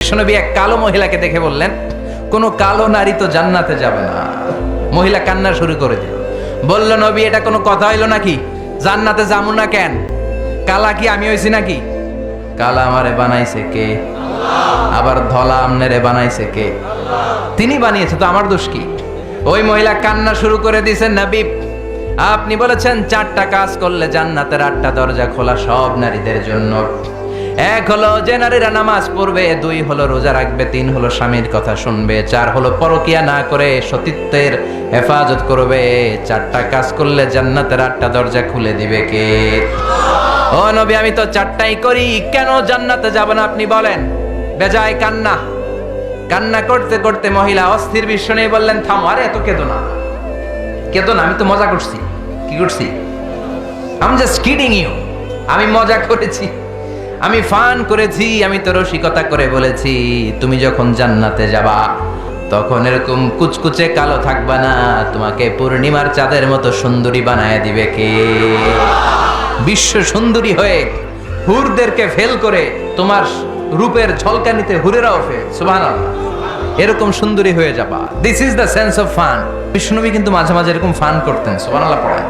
বিশ্বনবী এক কালো মহিলাকে দেখে বললেন, কোনো কালো নারী তো জান্নাতে যাবে না। মহিলা কান্না শুরু করে দিল, বলল, নবী এটা কোনো কথা হইলো নাকি? জান্নাতে যাবো না কেন? কালা কি আমি হইছি নাকি? কালা আমারে বানাইছে কে? আবার ধলা আমনেরে বানাইছে কে? তিনি বানিয়েছে, তো আমার দোষ কি? ওই মহিলা কান্না শুরু করে দিয়েছেন, নবী আপনি বলেছেন 4টা কাজ করলে জান্নাতের 8টা দরজা খোলা সব নারীদের জন্য। 1 হলো যে নারীরা নামাজ পড়বে, 2 হলো রোজা রাখবে, 3 হলো স্বামীর কথা শুনবে, 4 হলো পরকিয়া না করে সতীত্বের হেফাজত করবে। 4টা কাজ করলে জান্নাতের 8টা দরজা খুলে দিবে কে? ও নবী আমি তো 4টাই করি, কেন জান্নাতে যাব না আপনি বলেন? বেজায় কান্না, কান্না করতে করতে মহিলা অস্থির বিশ্ব নিয়ে বললেন, থামো, আরে এত কেঁদো না, কেঁদো না, আমি তো মজা করছি। কি করছি? I am just kidding you. আমি মজা করেছি, আমি ফান করেছি, আমি তো রসিকতা করে বলেছি তুমি যখন জান্নাতে যাবা তখন এরকম কুচকুচে কালো থাকবা না, তোমাকে পূর্ণিমার চাঁদের মতো সুন্দরী বানায় দিবে কে? বিশ্ব সুন্দরী হয়ে হুরদেরকে ফেল করে তোমার রূপের ঝলকানিতে হুরেরাও ফেল। সুবহানাল্লাহ, এরকম সুন্দরী হয়ে যাবা। This is the sense of fun. বিষ্ণুনবী কিন্তু মাঝে মাঝে এরকম ফান করতেন। সুবহানাল্লাহ পড়েন।